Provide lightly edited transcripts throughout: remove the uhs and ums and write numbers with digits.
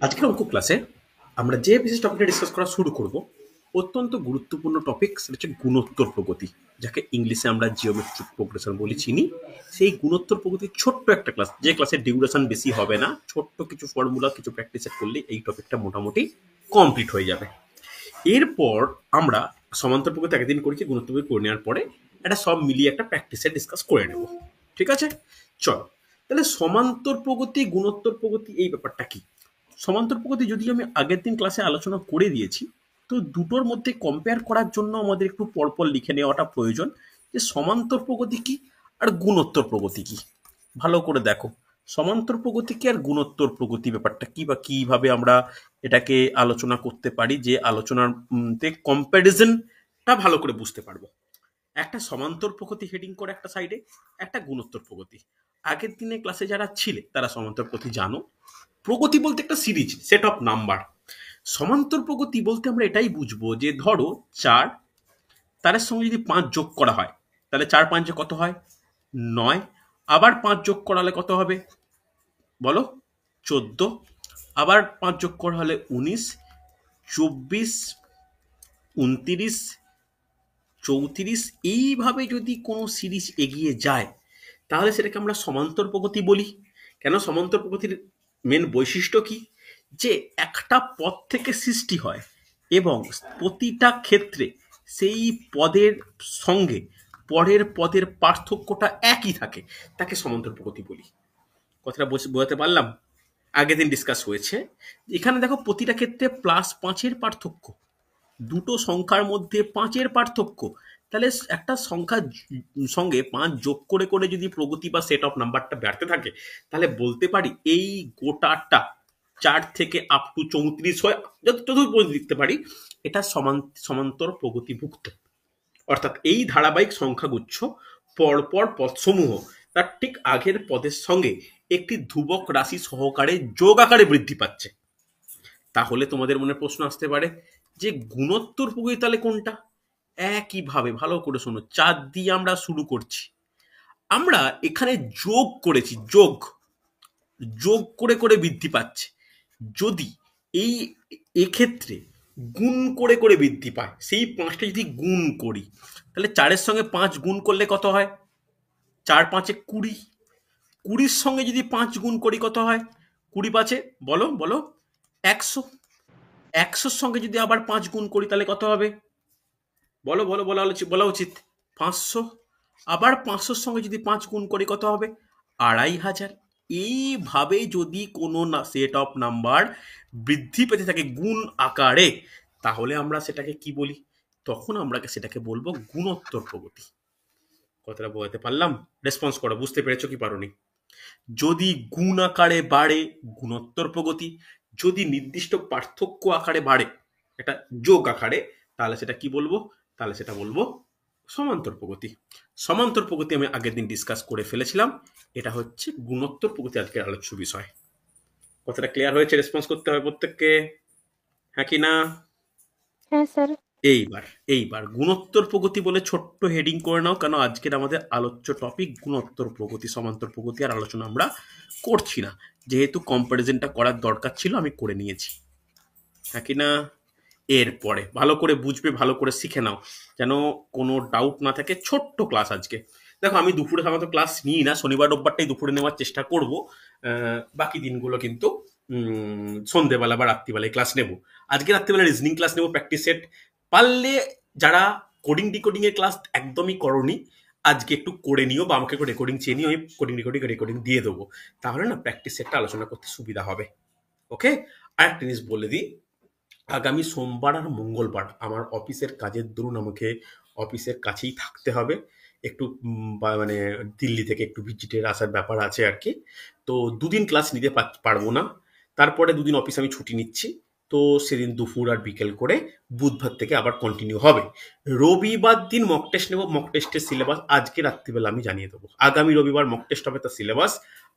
আজকের অঙ্ক ক্লাসে আমরা যে বিশেষ টপিকটা ডিসকাস করা শুরু করব অত্যন্ত গুরুত্বপূর্ণ টপিক, সেটা হচ্ছে গুণোত্তর প্রগতি, যাকে ইংলিশে আমরা জিওমেট্রিক প্রোগ্রেশন বলি চিনি। সেই গুণোত্তর প্রগতির ছোট্ট একটা ক্লাস, যে ক্লাসের ডিউরেশন বেশি হবে না, ছোট্ট কিছু ফর্মুলা কিছু প্র্যাকটিস করলে এই টপিকটা মোটামুটি কমপ্লিট হয়ে যাবে। এরপর আমরা সমান্তর প্রগতি একদিন করেছি, গুণোত্তর প্রগতি করে নেওয়ার পরে এটা সব মিলিয়ে একটা প্র্যাকটিসে ডিসকাস করে নেব। ঠিক আছে, চল তাহলে সমান্তর প্রগতি গুণোত্তর প্রগতি এই ব্যাপারটা কি। সমান্তর প্রগতি যদিও আমি আগের দিন ক্লাসে আলোচনা করে দিয়েছি, তো দুটোর মধ্যে কম্পেয়ার করার জন্য আমাদের একটু পরপর লিখে নেওয়াটা প্রয়োজন যে সমান্তর প্রগতি কি আর গুণোত্তর প্রগতি কি। ভালো করে দেখো সমান্তর প্রগতি কি আর গুণোত্তর প্রগতি ব্যাপারটা কি, বা কিভাবে আমরা এটাকে আলোচনা করতে পারি, যে আলোচনার কম্প্যারিজনটা ভালো করে বুঝতে পারবো। একটা সমান্তর প্রগতি হেডিং করে একটা সাইডে, একটা গুণোত্তর প্রগতি। আগের দিনে ক্লাসে যারা ছিলে তারা সমান্তর প্রগতি জানো। প্রগতি বলতে একটা সিরিজ, সেট অফ নাম্বার। সমান্তর প্রগতি বলতে আমরা এটাই বুঝবো যে ধরো 4, তার সঙ্গে যদি 5 যোগ করা হয় তাহলে 4 5 কত হয়, 9। আবার 5 যোগ করালে কত হবে বলো, 14। আবার 5 যোগ করা হলে 19, 24, 29, 34। এইভাবে যদি কোনো সিরিজ এগিয়ে যায় তাহলে সেটাকে আমরা সমান্তর প্রগতি বলি। কেন সমান্তর প্রগতির মেন বৈশিষ্ট্য কি, যে একটা পদ থেকে সৃষ্টি হয় এবং প্রতিটা ক্ষেত্রে সেই পদের সঙ্গে পরের পদের পার্থক্যটা একই থাকে, তাকে সমান্তর প্রগতি বলি। কথাটা বোঝাতে পারলাম? আগের দিন ডিসকাস হয়েছে। এখানে দেখো প্রতিটা ক্ষেত্রে +5 পার্থক্য, দুটো সংখ্যার মধ্যে 5 পার্থক্য। তাহলে একটা সংখ্যা সঙ্গে 5 যোগ করে করে যদি প্রগতি বা সেট অফ নাম্বারটা বাড়তে থাকে, তাহলে বলতে পারি এই গোটাটা 4 থেকে আপ টু 34 হয়, যতটুকু পর্যন্ত লিখতে পারি এটা সমান্তর প্রগতিভুক্ত। অর্থাৎ এই ধারাবাহিক সংখ্যাগুচ্ছ পরপর পদসমূহ তার ঠিক আগের পদের সঙ্গে একটি ধ্রুবক রাশি সহকারে যোগ আকারে বৃদ্ধি পাচ্ছে। তাহলে তোমাদের মনে প্রশ্ন আসতে পারে যে গুণোত্তর প্রগতি তাহলে কোনটা। একইভাবে ভালো করে শোনো, 4 দিয়ে আমরা শুরু করছি, আমরা এখানে যোগ করেছি, যোগ যোগ করে করে বৃদ্ধি পাচ্ছে। যদি এই এক্ষেত্রে গুণ করে করে বৃদ্ধি পায়, সেই 5টা যদি গুণ করি তাহলে 4-এর সঙ্গে 5 গুণ করলে কত হয়, 4 5 20। 20-র সঙ্গে যদি 5 গুণ করি কত হয়, 20 5 বলো বলো 100। 100-র সঙ্গে যদি আবার 5 গুণ করি তাহলে কত হবে, বলো বলো বলা উচিত 500। আবার 500-র সঙ্গে যদি 5 গুণ করি কত হবে, 2500। এইভাবে যদি কোনো সেট অফ নাম্বার বৃদ্ধি পেতে থাকে গুণ আকারে, তাহলে আমরা সেটাকে কি বলি, তখন আমরা সেটাকে বলবো গুণোত্তর প্রগতি। কথাটা বোঝাতে পারলাম? রেসপন্স করো, বুঝতে পেরেছো কি পারোনি? যদি গুণ আকারে বাড়ে গুণোত্তর প্রগতি, যদি নির্দিষ্ট পার্থক্য আকারে বাড়ে এটা যোগ আকারে, তাহলে সেটা কি বলবো, তাহলে সেটা বলবো সমান্তর প্রগতি। সমান্তর প্রগতি আমি আগের দিন ডিসকাস করে ফেলেছিলাম, এটা হচ্ছে গুণোত্তর প্রগতি আজকের আলোচ্য বিষয়। কথাটা ক্লিয়ার হয়েছে? রেসপন্স করতে হবে প্রত্যেককে, হ্যাঁ কি না? হ্যাঁ স্যার। এইবার এইবার গুণোত্তর প্রগতি বলে ছোট্ট হেডিং করে নাও, কেন আজকের আমাদের আলোচ্য টপিক গুণোত্তর প্রগতি। সমান্তর প্রগতি আর আলোচনা আমরা করছি না, যেহেতু কম্পারিজনটা করার দরকার ছিল আমি করে নিয়েছি, হ্যাঁ কি না? এরপরে ভালো করে বুঝবে, ভালো করে শিখে নাও, যেন কোনো ডাউট না থাকে। ছোট্ট ক্লাস আজকে। দেখো আমি দুপুরে সাধারণত ক্লাস নিই না, শনিবার রোববারটাই দুপুরে নেওয়ার চেষ্টা করব। বাকি দিনগুলো কিন্তু সন্ধেবেলা বা রাত্রিবেলায় ক্লাস নেব। আজকে রাত্রিবেলা রিজনিং ক্লাস নেব, প্র্যাকটিস সেট। পারলে যারা কোডিং ডিকোডিং এর ক্লাস একদমই করনি, আজকে একটু করে নিও, বা আমাকে একটু রেকর্ডিং চেয়ে নিও, আমি কোডিং রেকর্ডিং দিয়ে দেবো। তাহলে না প্র্যাকটিস সেটটা আলোচনা করতে সুবিধা হবে। ওকে, আর একটা জিনিস বলে দিই, আগামী সোমবার আর মঙ্গলবার আমার অফিসের কাজের দরুন আমাকে অফিসের কাছেই থাকতে হবে। একটু মানে দিল্লি থেকে একটু ভিজিটের আসার ব্যাপার আছে আর কি। তো দুদিন ক্লাস নিতে পারবো না, তারপরে দুদিন অফিস আমি ছুটি নিচ্ছি। তো সেদিন দুপুর আর বিকেল করে বুধবার থেকে আবার কন্টিনিউ হবে। রবিবার দিন মক টেস্ট নেবো, মক টেস্টের সিলেবাস আজকে রাত্রিবেলা আমি জানিয়ে দেবো। আগামী রবিবার মক টেস্ট হবে, তার সিলেবাস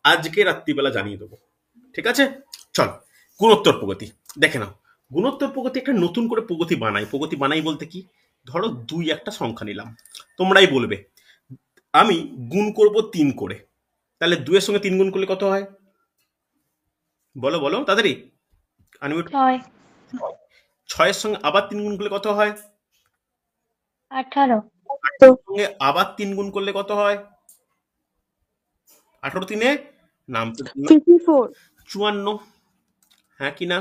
আজকে রাত্রিবেলা জানিয়ে দেবো। ঠিক আছে, চল গুণোত্তর প্রগতি দেখে নাও। গুণোত্তর প্রগতি একটা নতুন করে প্রগতি বানাই বলতে কি, ধরো 2 একটা সংখ্যা নিলাম, তোমরাই বলবে আমি গুণ করব 3 করে, তাহলে 2 এর সঙ্গে 3 গুণ করলে কত হয়, বলো বলো তাড়াতাড়ি। আনমিউট। 6 ছয়ের সঙ্গে আবার 3 গুণ করলে কত হয়? 18 সঙ্গে আবার 3 গুণ করলে কত হয়? 18 তিনে নাম তো 54 54, হ্যাঁ কি না?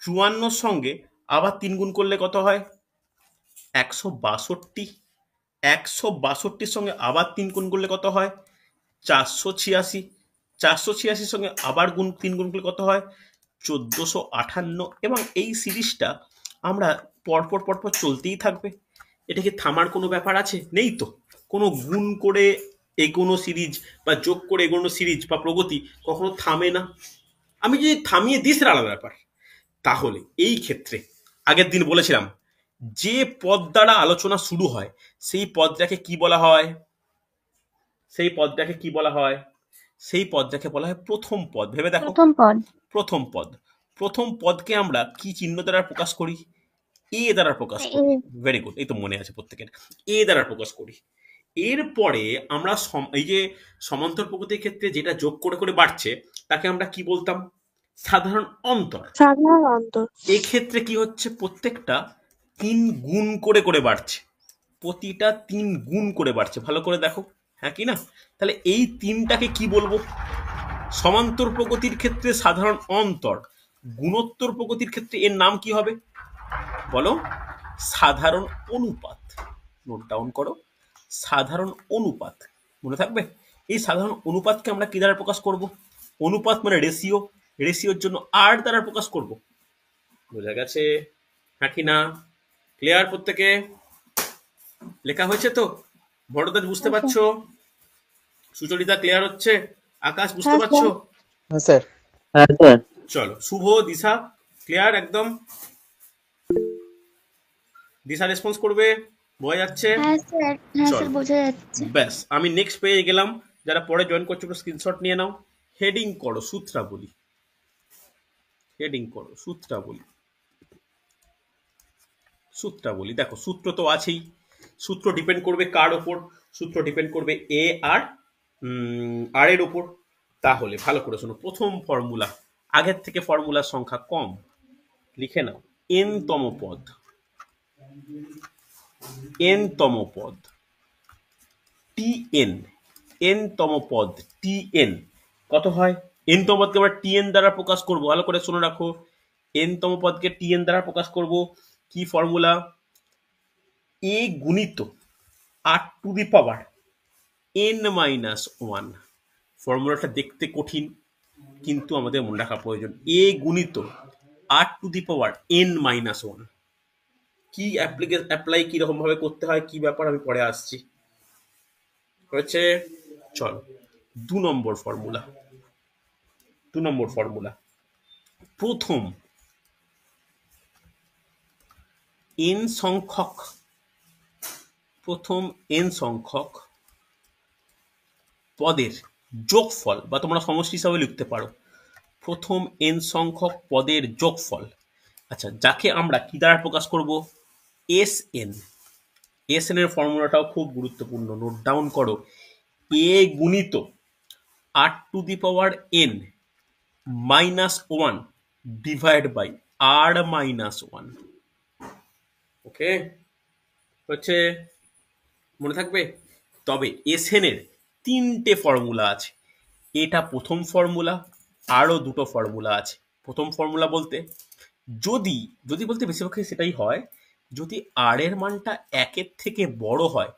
54 সঙ্গে আবার 3 গুণ করলে কত হয়? 162। 162 সঙ্গে আবার 3 গুণ করলে কত হয়? 486। 486 সঙ্গে আবার 3 গুণ করলে কত হয়? 1458। এবং এই সিরিজটা আমরা পরপর পরপর চলতেই থাকবে। এটা কি থামার কোনো ব্যাপার আছে? নেই তো। কোনো গুণ করে এগোনো সিরিজ বা যোগ করে এগোনো সিরিজ বা প্রগতি কখনো থামে না। আমি যদি থামিয়ে দিই সেটা আলাদা ব্যাপার। তাহলে এই ক্ষেত্রে আগের দিন বলেছিলাম যে পদ দ্বারা আলোচনা শুরু হয় সেই পদটাকে কি বলা হয়? সেই পদটাকে কি বলা হয়? সেই পদটাকে বলা হয় প্রথম পদ। ভেবে দেখো, প্রথম পদ প্রথম পদ। প্রথম পদকে আমরা কি চিহ্ন দ্বারা প্রকাশ করি? এ দ্বারা প্রকাশ এ করি। ভেরি গুড, এই তো মনে আছে প্রত্যেকের। এ দ্বারা প্রকাশ করি। এরপরে আমরা এই যে সমান্তর প্রগতির ক্ষেত্রে যেটা যোগ করে করে বাড়ছে তাকে আমরা কি বলতাম? সাধারণ অন্তর। সাধারণ অন্তর। এক্ষেত্রে কি হচ্ছে? প্রত্যেকটা 3 গুণ করে করে বাড়ছে। প্রতিটা 3 গুণ করে বাড়ছে। ভালো করে দেখো, হ্যাঁ কি না? তাহলে এই 3টাকে কি বলবো? সমান্তর প্রগতির ক্ষেত্রে সাধারণ অন্তর। গুণোত্তর প্রগতির ক্ষেত্রে এর নাম কি হবে? বলো। সাধারণ অনুপাত। নোট ডাউন করো, সাধারণ অনুপাত। মনে থাকবে? এই সাধারণ অনুপাতকে আমরা কি দ্বারা প্রকাশ করব? অনুপাত মানে রেশিও। রেশিওর জন্য আর দ্বারা প্রকাশ করব। বোঝা গেছে, হ্যাঁ কি না? ক্লিয়ার প্রত্যেকে? লেখা হয়েছে তো? ভরদাস বুঝতে পারছো? সুচরিতা ক্লিয়ার হচ্ছে? আকাশ বুঝতে হ্যাঁ, পারছো? হ্যাঁ স্যার। চলো, শুভ, দিশা ক্লিয়ার একদম? দিশা রেসপন্স করবে, বোঝা যাচ্ছে? হ্যাঁ স্যার চলো, বোঝা যাচ্ছে। ব্যাস আমি নেক্সট পেয়ে গেলাম। যারা পরে জয়েন করছো একটু স্ক্রিনশট নিয়ে নাও। হেডিং করো সূত্রাবলী। হেডিং করো সূত্রাবলী। সূত্রাবলী দেখো, সূত্র তো আছেই। সূত্র ডিপেন্ড করবে কার ওপর? সূত্র ডিপেন্ড করবে এ আর আর এর ওপর। তাহলে ভালো করে শোনো, প্রথম ফর্মুলা, আগের থেকে ফর্মুলার সংখ্যা কম, লিখে নাও এন তম পদ। এন তম পদ টি এন। এন তম পদ টি এন কত হয়? এন তম পদকে আমরা টি এন দ্বারা প্রকাশ করব। ভালো করে শুনে রাখো, এন তম পদকে টি এন দ্বারা প্রকাশ করব। কি ফর্মুলা? এ গুণিত r to the power n minus one. ফর্মুলাটা দেখতে কঠিন কিন্তু আমাদের মনে রাখা প্রয়োজন। এ গুণিত r to the power n minus one. কি অ্যাপ্লাই কিরকম ভাবে করতে হয়, কি ব্যাপার, আমি পরে আসছি। হয়েছে? চলো, 2 নম্বর ফর্মুলা। 2 নম্বর ফর্মুলা, প্রথম এন সংখ্যক, প্রথম এন সংখ্যক পদের যোগফল, বা তোমরা সমষ্টি হিসাবে লিখতে পারো, প্রথম এন সংখ্যক পদের যোগফল। আচ্ছা, যাকে আমরা কি দ্বারা প্রকাশ করব? S N. এস এন এর ফর্মুলাটাও খুব গুরুত্বপূর্ণ, নোট ডাউন করো। এ গুণিত r to the power n minus one divide by r minus one. Okay, হচ্ছে? মনে থাকবে? তবে এসএন এর 3টে ফর্মুলা আছে। এটা প্রথম ফর্মুলা, আরো 2টো ফর্মুলা আছে। প্রথম ফর্মুলা বলতে যদি, যদি বলতে বেশিরভাগ সেটাই হয়, যদি আর এর মানটা 1-এর থেকে বড় হয়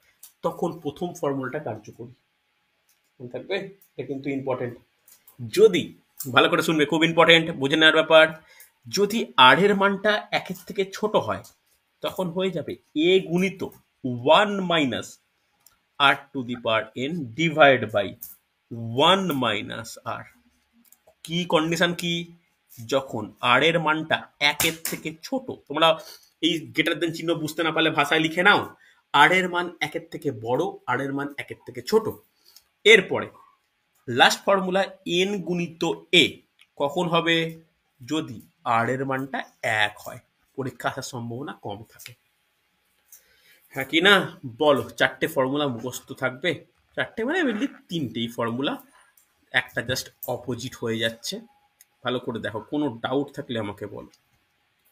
তখন প্রথম ফর্মুলাটা কার্যকরী। মনে থাকবে? এটা কিন্তু ইম্পর্টেন্ট। যদি, ভালো করে শুনবে, খুব ইম্পর্টেন্ট, বুঝে নেওয়ার ব্যাপার। যদি আর এর মানটা 1-এর থেকে ছোট হয় তখন হয়ে যাবে এ গুণিত 1 minus r to the power n divide by 1 minus r. কি কন্ডিশন কি? যখন আর এর মানটা 1-এর থেকে ছোট। তোমরা এই গ্রেটার দেন চিহ্ন বুঝতে না পারলে ভাষায় লিখে নাও, আর এর মান 1-এর থেকে বড়, আর এর মান 1-এর থেকে ছোট। এরপরে লাস্ট ফর্মুলা এন গুণিত এ কখন হবে? যদি আর এর মানটা 1 হয়, পরীক্ষা আসার সম্ভাবনা কম থাকে। হ্যাঁ কি না? বলো, 4টে ফর্মুলা মুখস্থ থাকবে। 4টে মানে মেনলি 3টেই ফর্মুলা, একটা জাস্ট অপোজিট হয়ে যাচ্ছে। ভালো করে দেখো, কোনো ডাউট থাকলে আমাকে বলো,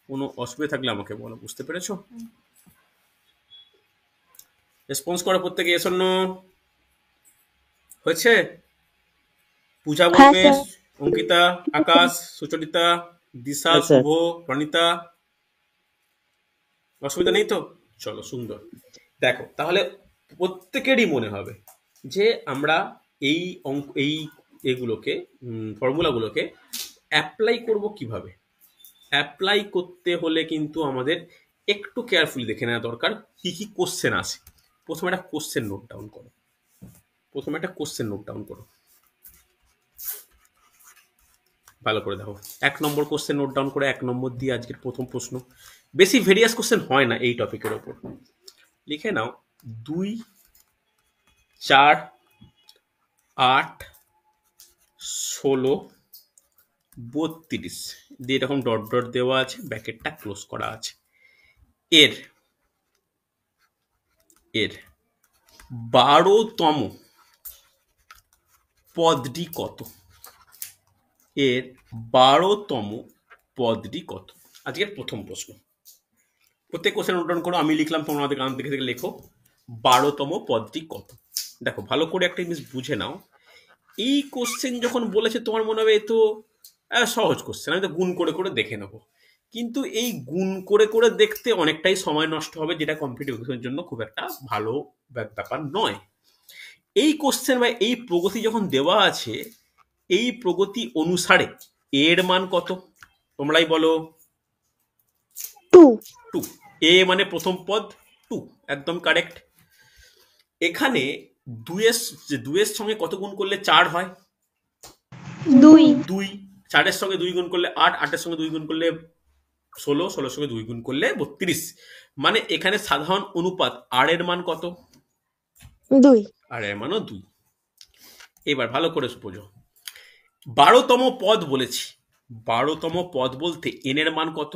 কোনো অসুবিধা থাকলে আমাকে বলো। বুঝতে পেরেছো? রেসপন্স করো প্রত্যেকে, এস অর নো। হয়েছে? পূজা হ্যাঁ বলবে, স্যার। অঙ্কিতা, আকাশ, সুচরিতা, দিশা, হ্যাঁ স্যার। শুভ, প্রণীতা। অসুবিধা নেই তো? চলো, সুন্দর। দেখো তাহলে প্রত্যেকেরই মনে হবে যে আমরা এই অঙ্ক, এই এগুলোকে ফর্মুলাগুলোকে অ্যাপ্লাই করব কিভাবে। অ্যাপ্লাই করতে হলে কিন্তু আমাদের একটু কেয়ারফুলি দেখে নেওয়া দরকার কি কি কোশ্চেন আছে। প্রথমে একটা কোশ্চেন নোট ডাউন করো, প্রথমে একটা কোশ্চেন নোট ডাউন করো, ভালো করে দেখো। 1 নম্বর কোশ্চেন নোট ডাউন করে 1 নম্বর দিয়ে আজকের প্রথম প্রশ্ন। বেশি ভেরিয়াস কোশ্চেন হয় না এই টপিকের ওপর। লিখে নাও 2, 4, 8, 16, 32 দিয়ে এরকম ডট ডট দেওয়া আছে, ব্র্যাকেটটা ক্লোজ করা আছে। এর এর 12তম পদটি কত? এর 12তম পদটি কত? আজকের প্রথম প্রশ্ন। প্রত্যেক কোশ্চেন নোট ডাউন করো, আমি লিখলাম, তোমরা আমাদের গান দেখে দেখে লেখো 12তম পদটি কত। দেখো ভালো করে একটা জিনিস বুঝে নাও, এই কোশ্চেন যখন বলেছে তোমার মনে হবে এ তো সহজ কোশ্চেন, আমি তো গুণ করে করে দেখে নেবো। কিন্তু এই গুণ করে করে দেখতে অনেকটাই সময় নষ্ট হবে, যেটা কম্পিটিটিভ এক্সামের জন্য খুব একটা ভালো ব্যাপার নয়। এই কোশ্চেন বা এই প্রগতি যখন দেওয়া আছে, এই প্রগতি অনুসারে এর মান কত? তোমরাই বলো। 2। 2। এ মানে প্রথম পদ 2, একদম কারেক্ট। এখানে 2 এর সঙ্গে কত গুণ করলে 4 হয়? 2। 2। 4-এর সঙ্গে 2 গুণ করলে 8, 8-এর সঙ্গে 2 গুণ করলে 16, 16-এর সঙ্গে 2 গুণ করলে 32। মানে এখানে সাধারণ অনুপাত আর এর মান কত? 2। আর এর মানও 2। এবার ভালো করে বোঝো, 12তম পদ বলেছি, 12তম পদ বলতে এন এর মান কত?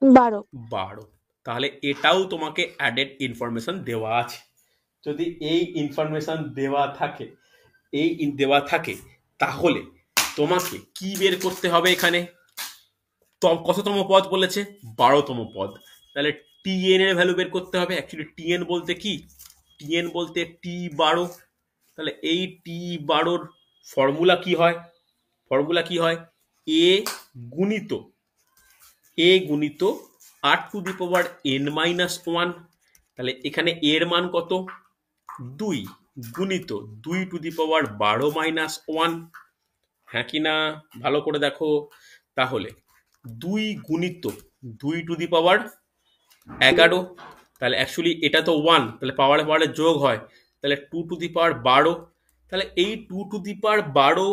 12। 12। তাহলে এটাও তোমাকে অ্যাডেড ইনফরমেশন দেওয়া আছে। যদি এই ইনফরমেশন দেওয়া থাকে, দেওয়া থাকে, তাহলে তোমাকে কি বের করতে হবে এখানে? কততম পদ বলেছে? 12তম পদ। তাহলে টিএন এর ভ্যালু বের করতে হবে। অ্যাকচুয়ালি টিএন বলতে কি? টিএন বলতে T12। তাহলে এই T12 ফর্মুলা কি হয়? ফর্মুলা কি হয়? এ গুণিত r⁴n-1। তাহলে এখানে এর মান কত? 2 গুণিত 2⁻12-1। হ্যাঁ কি না? ভালো করে দেখো। তাহলে 2 গুণিত 2⁻11। তাহলে অ্যাকচুয়ালি এটা তো 1, তাহলে পাওয়ারে পাওয়ারে যোগ হয়, তাহলে 2⁻12। তাহলে এই 2⁻12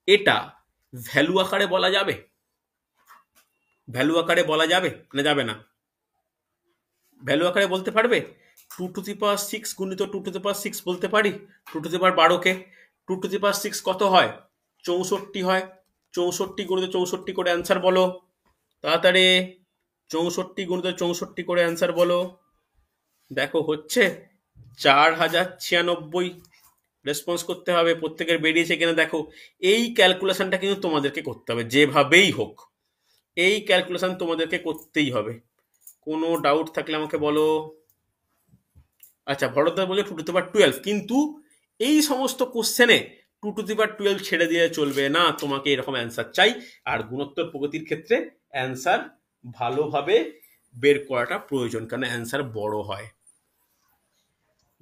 এটা ভ্যালু আকারে বলা যাবে? ভ্যালু আকারে বলা যাবে না যাবে না? ভ্যালু আকারে বলতে পারবে? 2⁶ গুণিত 2⁶ বলতে পারি 2⁻12কে। 2⁶ কত হয়? 64 হয়। 64 গুণিত 64 করে অ্যান্সার বলো তাড়াতাড়ি। 64 গুণিত 64 করে অ্যান্সার বলো। দেখো হচ্ছে 4096। রেসপন্স করতে হবে, প্রত্যেকের বেরিয়েছে কিনা দেখো। এই ক্যালকুলেশনটা কিন্তু তোমাদেরকে করতে হবে, যেভাবেই হোক এই ক্যালকুলেশন তোমাদেরকে করতেই হবে। কোনো ডাউট থাকলে আমাকে বলো। আচ্ছা, ভরতদা বলে 2⁻12, কিন্তু এই সমস্ত কোশ্চেনে 2⁻12 ছেড়ে দিয়ে চলবে না, তোমাকে এরকম অ্যান্সার চাই। আর গুণোত্তর প্রগতির ক্ষেত্রে অ্যান্সার ভালোভাবে বের করাটা প্রয়োজন, কারণ অ্যান্সার বড় হয়।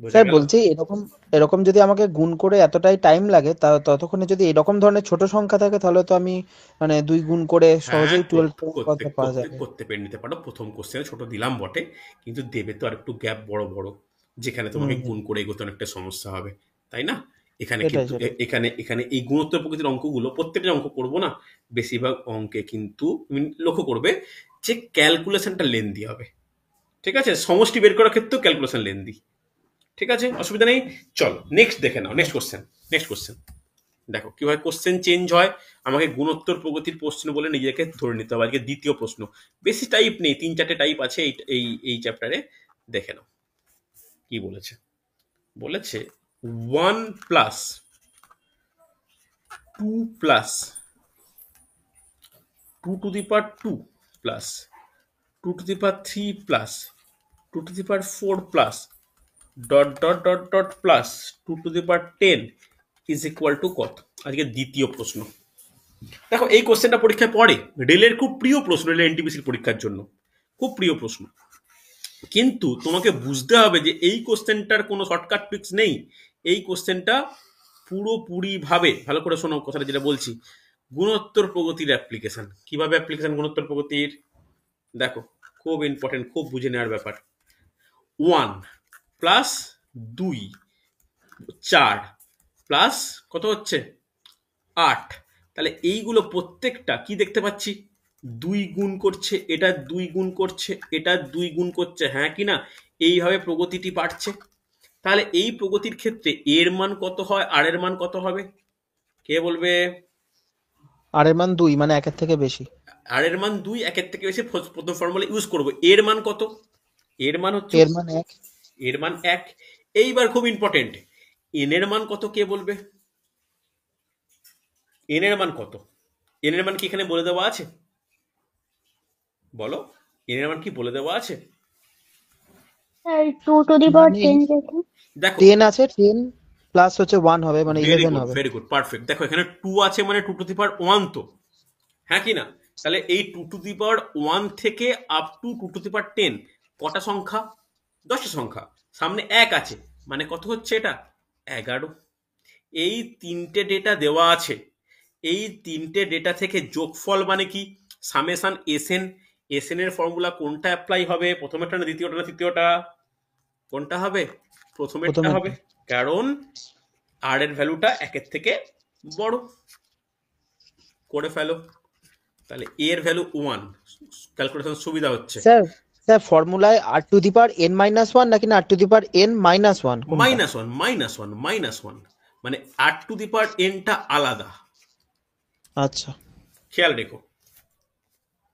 বোঝা স্যার গেল? বলছি, এরকম এরকম যদি আমাকে গুণ করে এতটাই টাইম লাগে, ততক্ষণে যদি এরকম ধরনের ছোট সংখ্যা থাকে, তাহলে তো আমি মানে 2 গুণ করে হ্যাঁ, সহজেই 12 করতে কথা পাওয়া করতে যাবে। করতে পেরে নিতে পারো। প্রথম কোশ্চেনে ছোট দিলাম বটে, কিন্তু দেবে তো আর একটু গ্যাপ বড় বড়, যেখানে হুম তোমাকে হুম। গুণ করে এগোতে অনেকটা সমস্যা হবে, তাই না? এখানে সেটাই কিন্তু সেটাই। এখানে এখানে এই গুণোত্তর প্রকৃতির অঙ্কগুলো প্রত্যেকটা অঙ্ক করবো না, বেশিরভাগ অঙ্কে কিন্তু তুমি লক্ষ্য করবে যে ক্যালকুলেশনটা লেন্দি হবে। ঠিক আছে? সমষ্টি বের করার ক্ষেত্রেও ক্যালকুলেশন লেন্দি। ঠিক আছে, অসুবিধা নেই। চলো নেক্সট দেখে নাও, নেক্সট কোশ্চেন। নেক্সট কোশ্চেন দেখো কিভাবে কোশ্চেন চেঞ্জ হয়। আমাকে গুণোত্তর প্রগতির প্রশ্ন বলে নিজেকে ধরে নিতে হবে। আজকে দ্বিতীয় প্রশ্ন, বেশি টাইপ নেই, 3-4টে টাইপ আছে এই এই এই চ্যাপ্টারে। দেখে নাও কি বলেছে। বলেছে 1 + 2 + 2 plus 2 plus 2 plus dot dot dot dot plus 2 is equal two কত? আজকে দ্বিতীয় প্রশ্ন। দেখো এই কোশ্চেনটা পরীক্ষায় পড়ে, রেলের খুব প্রিয় প্রশ্ন, রেলের এনটিপিসির পরীক্ষার জন্য খুব প্রিয় প্রশ্ন। কিন্তু তোমাকে বুঝতে হবে যে এই কোশ্চেনটার কোনো শর্টকাট ট্রিক্স নেই। এই কোশ্চেনটা পুরোপুরি ভাবে, ভালো করে শোনো কথাটা যেটা বলছি, গুণোত্তর প্রগতির অ্যাপ্লিকেশন। কিভাবে অ্যাপ্লিকেশন গুণোত্তর প্রগতির? দেখো খুব ইম্পর্টেন্ট, খুব বুঝে নেওয়ার ব্যাপার। 1 প্লাস 2 4 প্লাস কত হচ্ছে 8। তাহলে এইগুলো প্রত্যেকটা কি দেখতে পাচ্ছি? 2 গুণ করছে, এটা 2 গুণ করছে, এটা 2 গুণ করছে, হ্যাঁ কি না? এইভাবে প্রগতিটি বাড়ছে। তাহলে এই প্রগতির ক্ষেত্রে এর মান কত হয়, আর এর মান কত হবে? কে বলবে? আর এর মান 2, মানে 1 এর থেকে বেশি। আর এর মান 2, 1 এর থেকে বেশি, প্রথম ফর্মুলা ইউজ করব। এর মান কত? এর মান হচ্ছে এর মান 1। এর মান 1। এইবার খুব ইম্পর্টেন্ট, এন এর মান কত কে বলবে? এন এর মান কত? এন এর মান কি এখানে বলে দেওয়া আছে? বলো, এন এর মান কি বলে দেওয়া আছে? স্যার 2 to the power 10 দেখুন। দেখো 10 আছে, 10 প্লাস হচ্ছে 1 হবে, মানে ভেরি 11 গুড, হবে। Very good, perfect. দেখো এখানে 2 আছে মানে 2 to the power 1 তো, হ্যাঁ কি না? তাহলে এই 2 to the power 1 থেকে up to 2 to the power 10 কটা সংখ্যা? 10টা সংখ্যা। সামনে 1 আছে, মানে কত হচ্ছে এটা? 11। এই তিনটে ডেটা দেওয়া আছে, এই তিনটে ডেটা থেকে যোগফল মানে কি? Summation SN. এসএন এর ফর্মুলা কোনটা অ্যাপ্লাই হবে? প্রথমেরটা না দ্বিতীয়টা না তৃতীয়টা? কোনটা হবে? প্রথমেরটা হবে, কারণ আর এর ভ্যালুটা 1 এর থেকে বড়। করে ফেলো। তাহলে এর ভ্যালু 1, ক্যালকুলেশন সুবিধা হচ্ছে। স্যার স্যার ফর্মুলায় r⁻n - 1 নাকি না r⁻n - 1 কোনটা? -1 মানে r⁻n টা আলাদা, আচ্ছা, খেয়াল রেখো।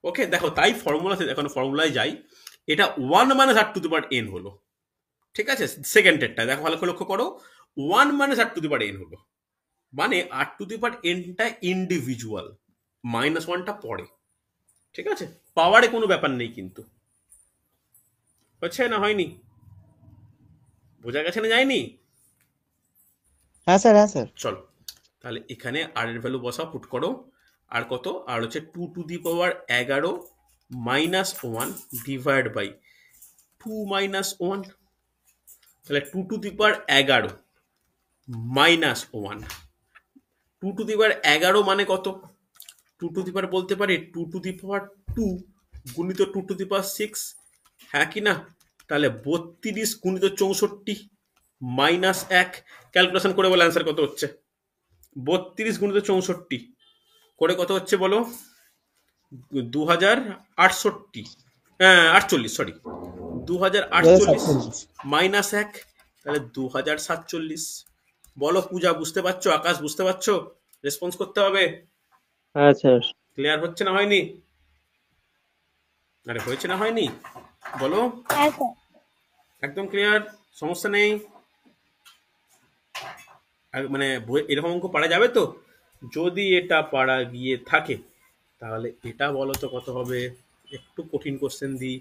ওকে, দেখো তাই ফর্মুলাতে, এখন ফর্মুলায় যাই, এটা 1 - r⁻n হলো, ঠিক আছে? সেকেন্ডেরটা দেখো ভালো করে লক্ষ্য করো, 1 - r⁻n হলো, মানে r⁻n টা ইন্ডিভিজুয়াল, -1টা পড়ে, ঠিক আছে? পাওয়ারে কোনো ব্যাপার নেই কিন্তু। হচ্ছে না হয়নি? বোঝা গেছে না যায়নি? হ্যাঁ স্যার, হ্যাঁ স্যার। চলো তাহলে এখানে আর এর ভ্যালু বসাও, পুট করো। আর কত? আর হচ্ছে 2 to the power 11 -1 divide by 2 - 1। তাহলে 2 to the power 11 -1, 2 to the power 11 মানে কত? 2 to the power বলতে পারি 2 to the power 2 গুণিত 2 to the power 6, হ্যাঁ কি না? তাহলে 32 গুণিত 64 -1। ক্যালকুলেশন করে বলে অ্যান্সার কত হচ্ছে? 32 গুণিত 64 করে কত হচ্ছে বলো? 2068, হ্যাঁ 48, সরি 2048 -1, তাহলে 2047। বলো পূজা বুঝতে পারছো? আকাশ বুঝতে পারছো? রেসপন্স করতে হবে। হ্যাঁ স্যার। ক্লিয়ার হচ্ছে না হয়নি? আরে হয়েছে না হয়নি বলো? হ্যাঁ স্যার। একদম ক্লিয়ার, সমস্যা নেই। মানে এরকম অঙ্ক পারা যাবে তো? যদি এটা পারা গিয়ে থাকে তাহলে এটা বলো তো কত হবে? একটু কঠিন কোশ্চেন দিই।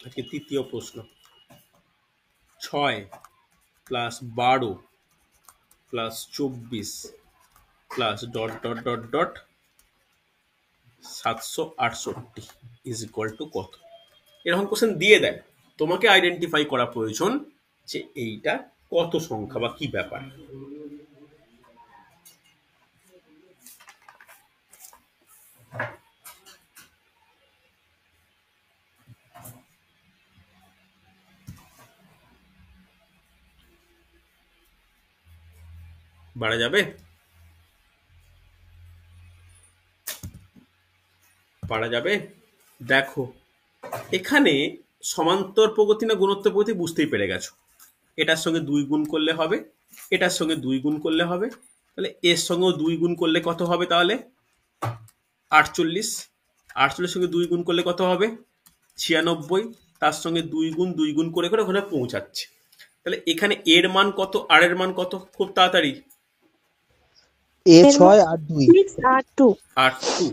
আজকে তৃতীয় প্রশ্ন, 6 plus 12 plus 24 plus dot dot dot dot 768 is equal two কত? এরকম কোশ্চেন দিয়ে দেয়, তোমাকে আইডেন্টিফাই করা প্রয়োজন যে এইটা কত সংখ্যা বা কি ব্যাপার। বাড়া যাবে? পারা যাবে? দেখো এখানে সমান্তর প্রগতি না গুণোত্তর প্রগতি বুঝতেই পেরে গেছো। এটার সঙ্গে 2 গুণ করলে হবে, এটার সঙ্গে 2 গুণ করলে হবে, তাহলে এর সঙ্গেও 2 গুণ করলে কত হবে? তাহলে 48। 48 সঙ্গে 2 গুণ করলে কত হবে? 96। তার সঙ্গে 2 গুণ করে করে ওখানে পৌঁছাচ্ছে। তাহলে এখানে এর মান কত, আর এর মান কত, খুব তাড়াতাড়ি। এ এর 6 আর 2। 6 আর 2। আর 2।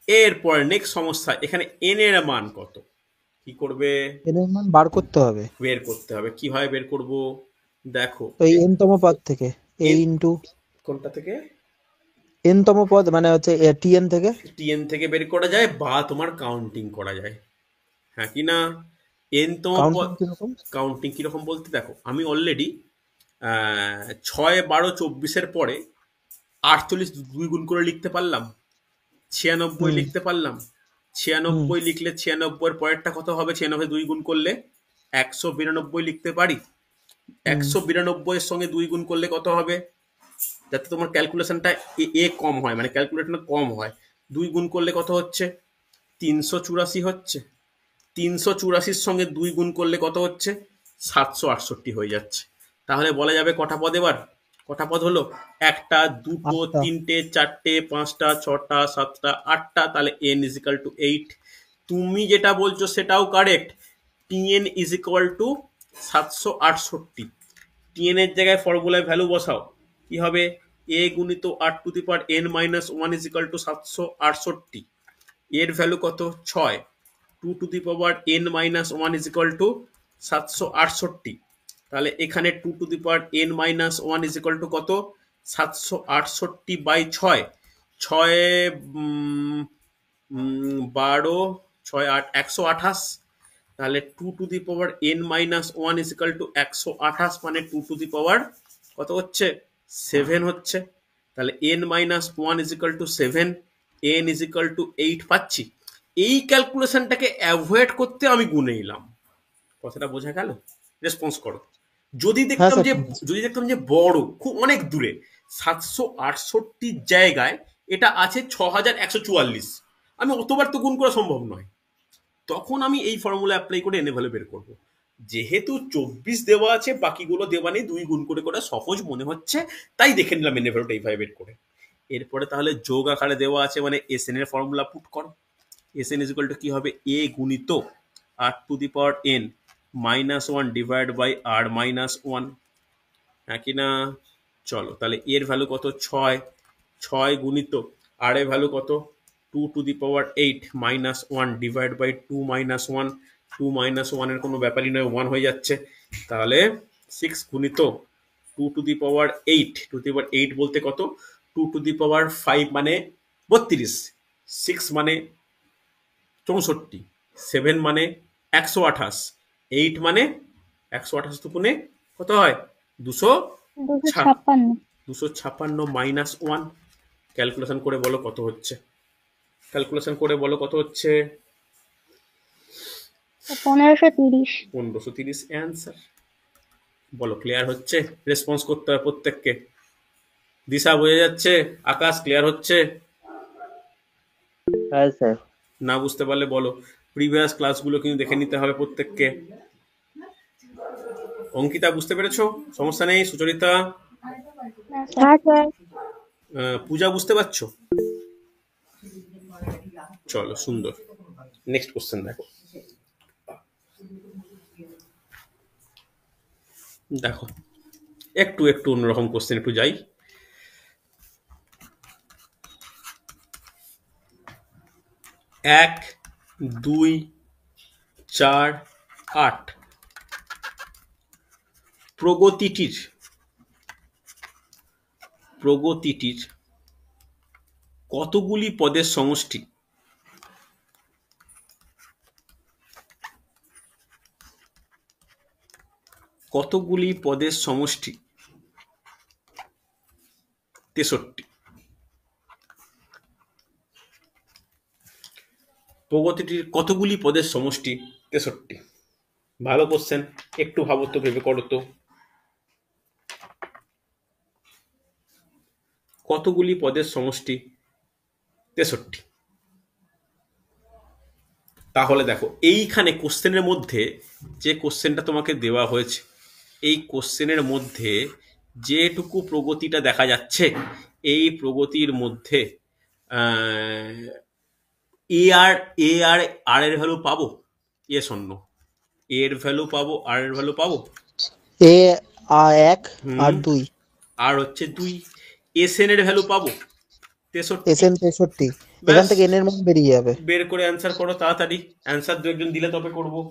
এরপর নেক্সট সমস্যা, এখানে এন এর মান কত, কি করবে, এর মান বার করতে হবে বের করতে হবে। কিভাবে বের করব, দেখো ওই n তম পদ থেকে, a এন ইন্টু কোনটা থেকে, n তম পদ, মানে হচ্ছে tn থেকে। টিএন থেকে বের করা যায় বা তোমার কাউন্টিং করা যায়, হ্যাঁ কি না। এন তম পদ কাউন্টিং কিরকম? কাউন্টিং কিরকম বলতে, দেখো আমি অলরেডি 6, 12, 24-এর পরে 48 দুই গুণ করে লিখতে পারলাম, 96 হুম লিখতে পারলাম। হুম 96 লিখলে 96 পরেরটা কত হবে, 96 দুই গুণ করলে 192 লিখতে পারি। হুম 192 এর সঙ্গে দুই গুণ করলে কত হবে, যাতে তোমার ক্যালকুলেশনটা এ কম হয়, মানে ক্যালকুলেশনটা কম হয়। দুই গুণ করলে কত হচ্ছে, 384 হচ্ছে। 384-র সঙ্গে দুই গুণ করলে কত হচ্ছে, 768 হয়ে যাচ্ছে। তাহলে বলা যাবে কটা পদ, এবার কটা পদ হলো, একটা, দুটো, 8টা। তিনটে, চারটে, পাঁচটা, ছটা, সাতটা, আটটা। তাহলে n ইজ ইকাল টু 8। তুমি যেটা বলছো সেটাও correct, tn is equal two 768। tn এর জায়গায় ফর্মুলায় ভ্যালু বসাও, কি হবে, a গুণিত r two the power n minus 1 is equal two 768। এর ভ্যালু কত, 6। 2 two the power n minus 1 is equal two 768। তাহলে এখানে 2 two the power n minus 1 is equal two কত, 768/6। 6 12, 6 8, 128। তাহলে 2 two the power n minus 1 is equal two 128, মানে 2 two the পাওয়ার কত হচ্ছে, 7 হচ্ছে। তাহলে n minus 1 is equal two 7, n is equal two 8 পাচ্ছি। এই ক্যালকুলেশনটাকে অ্যাভয়েড করতে আমি গুনে নিলাম। কথাটা বোঝা গেল, রেসপন্স করো। যদি হ্যাঁ দেখতাম স্যার, যে, ঠিক আছে। যদি দেখতাম যে বড়, খুব অনেক দূরে, 768 জায়গায় এটা আছে 6144, আমি অতবার তো গুণ করা সম্ভব নয়, তখন আমি এই ফর্মুলা অ্যাপ্লাই করে এনে ভ্যালু বের করবো। যেহেতু 24 দেওয়া আছে, বাকিগুলো দেওয়া নেই, দুই গুণ করে করে সহজ মনে হচ্ছে, তাই দেখে নিলাম এনে ভ্যালুটা এইভাবে বের করে। এরপরে তাহলে যোগ আকারে দেওয়া আছে, মানে এস এন এর ফর্মুলা পুট করো। S n is equal to কি হবে, এ গুণিত r to the power n minus 1 divide by r minus 1, হ্যাঁ কি না। চলো তাহলে এর ভ্যালু কত, 6। 6 গুণিত আর এর ভ্যালু কত, 2 two the power 8 minus 1 divide by 2 minus 1। 2 minus 1 এর কোনো ব্যাপারই নয়, 1 হয়ে যাচ্ছে। তাহলে 6 গুণিত 2 two the power 8, 2 two the power 8 বলতে কত, 2 টু দি পাওয়ার 5 মানে 32, 6 মানে 64, 7 মানে 128, 8 মানে 128 দুগুণে কত হয়, 200, 256। 256 মাইনাস 1। ক্যালকুলেশন করে বলো কত হচ্ছে, ক্যালকুলেশন করে বলো কত হচ্ছে, 1530। 1530 অ্যান্সার। বলো ক্লিয়ার হচ্ছে, রেসপন্স করতে হবে প্রত্যেককে। দিশা বোঝা যাচ্ছে, আকাশ ক্লিয়ার হচ্ছে, হ্যাঁ স্যার। না বুঝতে পারলে বলো। প্রিভিয়াস ক্লাসগুলো কিন্তু দেখে নিতে হবে প্রত্যেককে। অঙ্কিতা বুঝতে পেরেছো, সমস্যা নেই। সুচরিতা, হ্যাঁ স্যার। পূজা বুঝতে পারছো, চলো সুন্দর। নেক্সট কোশ্চেন দেখো, দেখো একটু একটু অন্যরকম কোশ্চেন, একটু যাই। 1, 2, 4, 8 প্রগতিটির কতগুলি পদের সমষ্টি, কতগুলি পদের সমষ্টি 63। প্রগতিটির কতগুলি পদের সমষ্টি 63। ভালো কোশ্চেন, একটু ভাবো তো, ভেবে করো তো, কতগুলি পদের সমষ্টি 63। তাহলে দেখো এইখানে কোশ্চেনের মধ্যে, যে কোশ্চেনটা তোমাকে দেওয়া হয়েছে, এই কোশ্চেনের মধ্যে যেটুকু প্রগতিটা দেখা যাচ্ছে, এই প্রগতির মধ্যে এ আর আর এর ভ্যালু পাবো, এ শূন্য, এর ভ্যালু পাবো, আর এর ভ্যালু পাবো, এ এক আর হুম, 2, আর হচ্ছে 2। এসএন এর ভ্যালু পাবো 63। SN 63। এখান ব্যাস, থেকে n এর মান বেরিয়ে যাবে। বের করে অ্যান্সার করো তাড়াতাড়ি। অ্যান্সার দু একজন দিলে তবে করবো।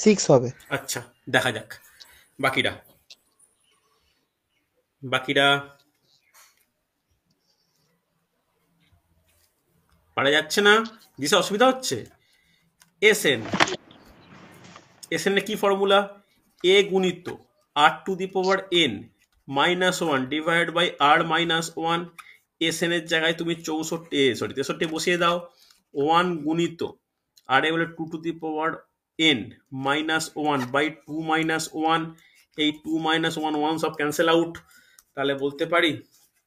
সিক্স হবে। আচ্ছা, দেখা যাক বাকিরা। বাকিরা পারা যাচ্ছে না, দিশা অসুবিধা হচ্ছে। এসএন, এসএন এর কি ফর্মুলা? এ গুণিত r to the power n minus one divide by r minus one. S n এর জায়গায় তুমি 63 বসিয়ে দাও। ওয়ান গুণিত আর এ বলে two two the power n minus one by two minus one. এই টু মাইনাস ওয়ান ওয়ান সব ক্যান্সেল আউট। তাহলে বলতে পারি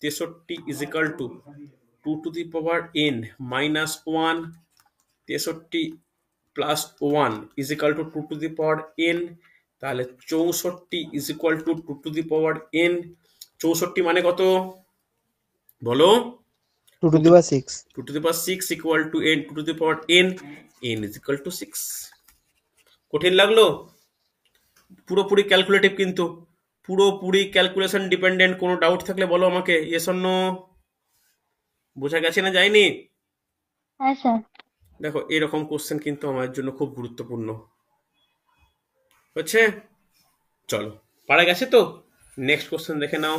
63 is equal to two two the power n minus one. 63 plus one is equal to two two the power n. তাহলে 64 is equal to two two the power n. 64 মানে কত বলো? 2 to the power 6। Two two the power six equal to n two two the power n. N is equal to 6। কঠিন লাগলো? পুরোপুরি calculative কিন্তু, পুরোপুরি calculation dependent. কোনো doubt থাকলে বলো আমাকে, ইয়েস অর নো। বোঝা গেছে না যায়নি? হ্যাঁ স্যার। দেখো এরকম কোশ্চেন কিন্তু আমার জন্য খুব গুরুত্বপূর্ণ হচ্ছে। চলো, পারা গেছে তো? নেক্সট কোশ্চেন দেখে নাও।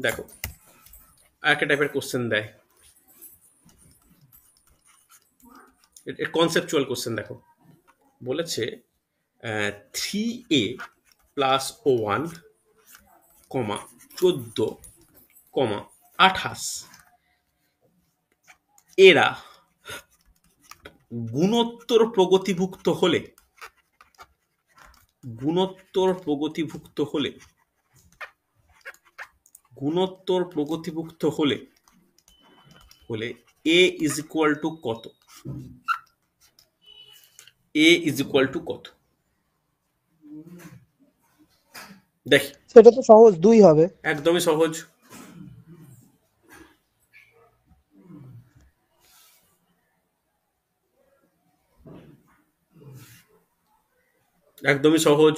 দেখো আরেকটা টাইপের কোশ্চেন দেয়, কনসেপচুয়াল কোশ্চেন। দেখো বলেছে 3a প্লাস ও ওয়ান কমা 14 কমা 28 এরা গুণোত্তর প্রগতিভুক্ত হলে, গুণোত্তর প্রগতিভুক্ত হলে, গুণোত্তর প্রগতিভুক্ত হলে হলে এ ইজ ইকুয়াল টু কত? এ ইজ ইকুয়াল টু কত দেখি। সেটা তো সহজ, 2 হবে। একদমই সহজ, একদমই সহজ।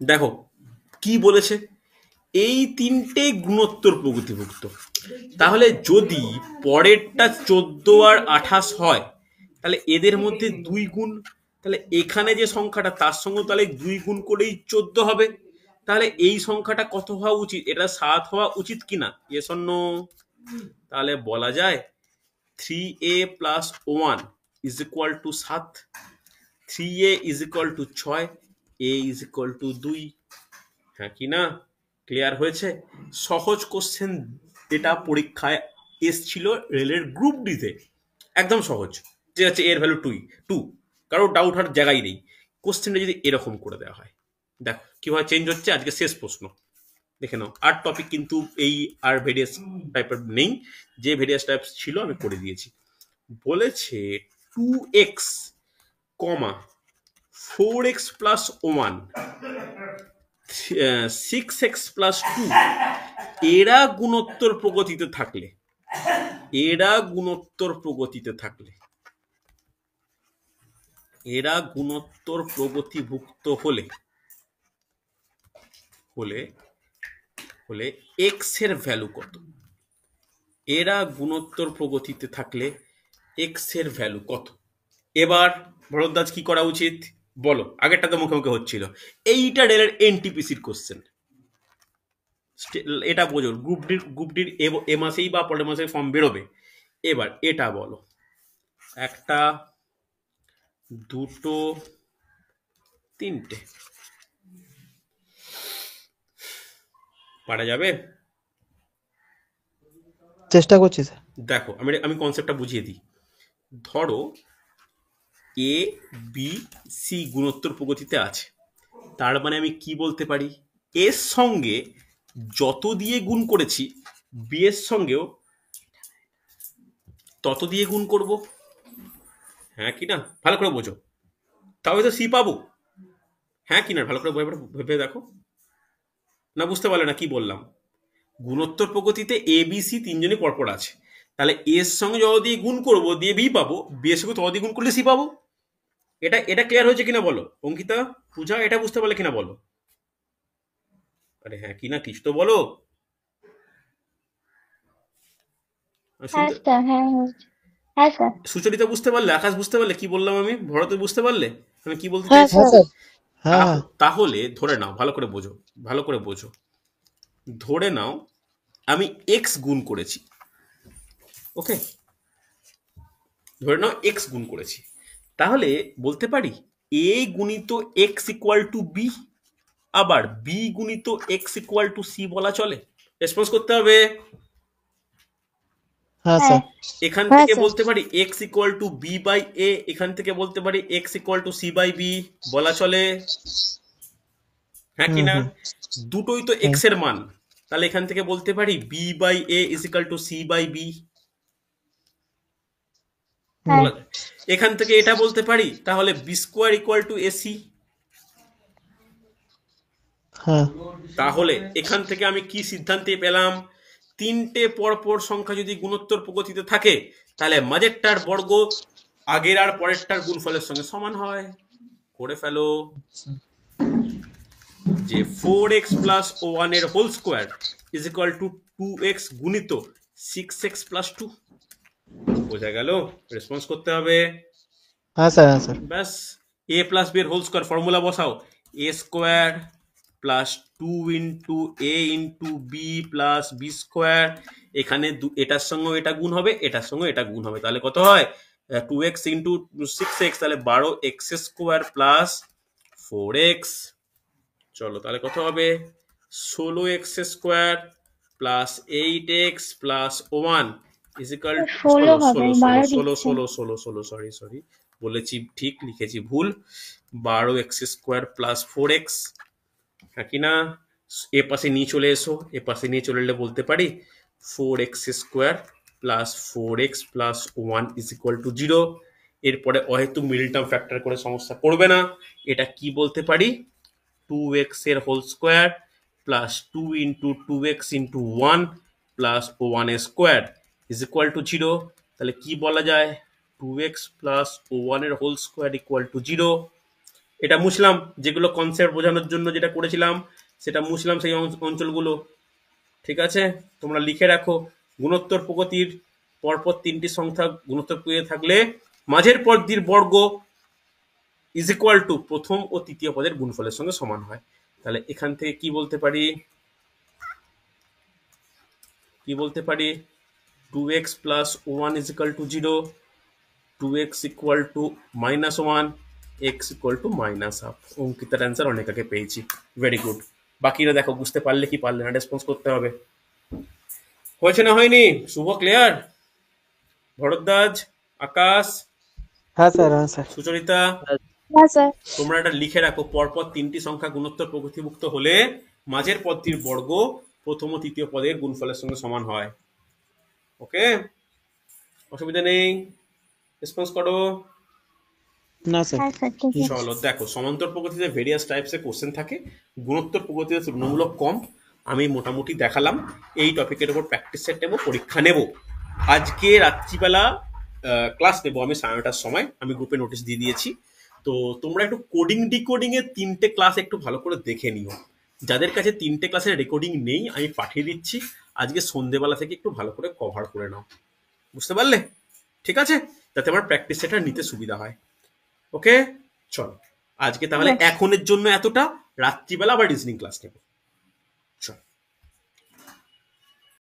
দেখো কি বলেছে, এই তিনটে গুণোত্তর প্রগতিভুক্ত। তাহলে যদি পরেরটা 14 আর 28 হয়, তাহলে এদের মধ্যে 2 গুণ। তাহলে এখানে যে সংখ্যাটা তার সঙ্গে তাহলে 2 গুণ করেই 14 হবে। তাহলে এই সংখ্যাটা কত হওয়া উচিত? এটা 7 হওয়া উচিত কিনা? Yes or no? তাহলে বলা যায় 3a plus 1 is equal to 7, 3a is equal to 6, a is equal to 2। হ্যাঁ কি না? ক্লিয়ার হয়েছে? সহজ কোশ্চেন, এটা পরীক্ষায় এসছিল রেলের গ্রুপ ডিতে, একদম সহজ। যে হচ্ছে এর ভ্যালু 2, কারো ডাউট হওয়ার জায়গায় নেই। কোশ্চেনটা যদি এরকম করে দেওয়া হয়, দেখো কিভাবে চেঞ্জ হচ্ছে। আজকে শেষ প্রশ্ন দেখে নাও। আর টপিক কিন্তু এই আর ভেরিয়াস টাইপের নেই, যে ভেরিয়াস টাইপ ছিল আমি করে দিয়েছি। বলেছে 2x কমা 4x প্লাস 1 6x প্লাস 2 এরা গুণোত্তর প্রগতিতে থাকলে, এরা গুণোত্তর প্রগতিতে থাকলে, এরা গুণোত্তর প্রগতিভুক্ত হলে হলে হলে এক্স এর ভ্যালু কত? এরা গুণোত্তর প্রগতিতে থাকলে এক্স এর ভ্যালু কত? এবার ভরদ্বাজ কি করা উচিত বলো? আগেরটা তো মুখে মুখে হচ্ছিল, এইটা রেলের এনটিপিসির কোশ্চেন। এটা বোঝো, গ্রুপ ডির এ মাসেই বা পরের মাসে ফর্ম বেরোবে। এবার এটা বলো, একটা, দুটো, তিনটে, পারা যাবে? চেষ্টা করছি স্যার। দেখো আমি কনসেপ্টটা বুঝিয়ে দিই। ধরো এ বি সি গুণোত্তর প্রগতিতে আছে, তার মানে আমি কি বলতে পারি? এর সঙ্গে যত দিয়ে গুণ করেছি বি এর সঙ্গেও তত দিয়ে গুণ করব। হ্যাঁ কি না? ভালো করে বোঝো, তবে তো সি পাবো। হ্যাঁ কি না? ভালো করে ভেবে দেখো। না বুঝতে পারলে না কি বললাম? গুণোত্তর প্রগতিতে এ বি সি তিনজনই পরপর আছে, তাহলে এর সঙ্গে যত দিয়ে গুণ করবো দিয়ে বি পাবো, বি এর সঙ্গে তত দিয়ে গুণ করলে সি পাবো। এটা এটা ক্লিয়ার হয়েছে কিনা বলো অঙ্কিতা, পূজা, এটা বুঝতে পারলে কিনা বলো? আরে হ্যাঁ কি না কিছু তো বলো। হ্যাঁ শুনতে স্যার, হ্যাঁ হয়েছে। হ্যাঁ স্যার। সুচরিতা বুঝতে পারলে, আকাশ বুঝতে পারলে কি বললাম আমি, ভরত বুঝতে পারলে আমি কি বলতে হ্যাঁ চাইছি? হ্যাঁ স্যার। স্যার। হ্যাঁ হ্যাঁ। তাহলে ধরে নাও, ভালো করে বোঝো, ভালো করে বোঝো, ধরে নাও আমি এক্স গুণ করেছি, ওকে, ধরে নাও এক্স গুণ করেছি, তাহলে বলতে পারি এ গুণিত এক্স ইকুয়াল টু বি, আবার বি গুণিত এক্স ইকুয়াল টু সি বলা চলে। রেসপন্স করতে হবে। হ্যাঁ হ্যাঁ। স্যার। এখান হ্যাঁ থেকে স্যার। বলতে পারি x equal to b by a, এখান থেকে বলতে পারি x equal to c by b বলা চলে, হ্যাঁ কি হুম না? হুম। দুটোই তো হুম এক্স এর মান, তাহলে এখান থেকে বলতে পারি b by a is equal to c by b hmm. হ্যাঁ। বলা যায়। এখান থেকে এটা বলতে পারি তাহলে b square equal to a c. হ্যাঁ তাহলে এখান থেকে আমি কি সিদ্ধান্তে পেলাম, তিনটে পরপর সংখ্যা যদি গুণোত্তর প্রগতিতে থাকে তাহলে মাঝেরটার বর্গ আগের আর পরেরটার গুণফলের সঙ্গে সমান হয়। করে ফেলো যে 4x প্লাস 1 এর whole square is equal to 2x গুণিত 6x প্লাস 2। বোঝা গেল? রেসপন্স করতে হবে। হ্যাঁ স্যার। হ্যাঁ স্যার। ব্যাস, এ প্লাস বি এর হোল স্কোয়ার ফর্মুলা বসাও, a square plus 2 into a into b plus b square, এখানে এটার সঙ্গে এটা গুণ হবে, এটার সঙ্গে এটা গুণ হবে, তাহলে কত হয় 2x ইন্টু 6x, তাহলে 12x স্কোয়ার প্লাস 4x। চলো তাহলে কত হবে 16x square plus 8x plus 1 is equal 16 ষোলো হবে, ষোলো ষোলো 12 ষোলো দিচ্ছে। ষোলো ষোলো ষোলো সরি সরি বলেছি ঠিক, লিখেছি ভুল, 12x স্কোয়ার প্লাস 4x, হ্যাঁ কি না? এ পাশে নিয়ে চলে এসো, এ পাশে নিয়ে চলে এলে বলতে পারি 4x square plus 4x plus 1 is equal to 0। এরপরে হয়তো মিডল টার্ম ফ্যাক্টর করে সমস্যা করবে না, এটা কি বলতে পারি 2x এর whole square plus 2 into 2x into 1 plus 1 এর স্কোয়ার ইজ ইকুয়াল টু 0। তাহলে কি বলা যায় 2x প্লাস 1 এর হোল স্কোয়ার ইকুয়াল টু 0। এটা মুছলাম, যেগুলো কনসেপ্ট বোঝানোর জন্য যেটা করেছিলাম সেটা মুছলাম সেই অঞ্চলগুলো, ঠিক আছে? তোমরা লিখে রাখো গুণোত্তর প্রগতির পরপর তিনটি সংখ্যা গুণোত্তর প্রগতিতে থাকলে মাঝের পদের বর্গ ইজ ইকুয়াল টু প্রথম ও তৃতীয় পদের গুণফলের সঙ্গে সমান হয়। তাহলে এখান থেকে কি বলতে পারি, কি বলতে পারি 2x plus 1 is equal to 0, 2x equal to minus 1, x equal to minus half. অঙ্কিতার অ্যান্সার অনেক আগে পেয়েছি, ভেরি গুড। বাকিরা দেখো বুঝতে পারলে কি পারলে না, রেসপন্স করতে হবে। হয়েছে না হয়নি? শুভ ক্লিয়ার? ভরদ্বাজ, আকাশ, হ্যাঁ স্যার। হ্যাঁ স্যার। সুচরিতা, হ্যাঁ স্যার। তোমরা এটা লিখে রাখো পরপর তিনটি সংখ্যা গুণোত্তর প্রগতিভুক্ত হলে মাঝের পদটির বর্গ প্রথম ও তৃতীয় পদের গুণফলের সঙ্গে সমান হয়। ওকে, অসুবিধা নেই, রেসপন্স করো। না স্যার। হ্যাঁ স্যার, ঠিক আছে। চলো দেখো, সমান্তর প্রগতিতে ভেরিয়াস টাইপসের কোশ্চেন থাকে, গুণোত্তর প্রগতিতে তুলনামূলক কম। আমি মোটামুটি দেখালাম, এই টপিকের উপর প্র্যাকটিস সেট নেবো, পরীক্ষা নেব। আজকে রাত্রিবেলা ক্লাস নেবো আমি 9:30টার সময়, আমি গ্রুপে নোটিশ দিয়ে দিয়েছি। তো তোমরা একটু কোডিং ডিকোডিং এর তিনটে ক্লাস একটু ভালো করে দেখে নিও। যাদের কাছে তিনটে ক্লাসের রেকর্ডিং নেই আমি পাঠিয়ে দিচ্ছি, আজকে সন্ধেবেলা থেকে একটু ভালো করে কভার করে নাও, বুঝতে পারলে? ঠিক আছে, যাতে আমার প্র্যাকটিস সেটটা নিতে সুবিধা হয়। ওকে, চলো আজকে তাহলে এখনের জন্য এতটা, রাত্রিবেলা আবার রিজনিং ক্লাস নেব।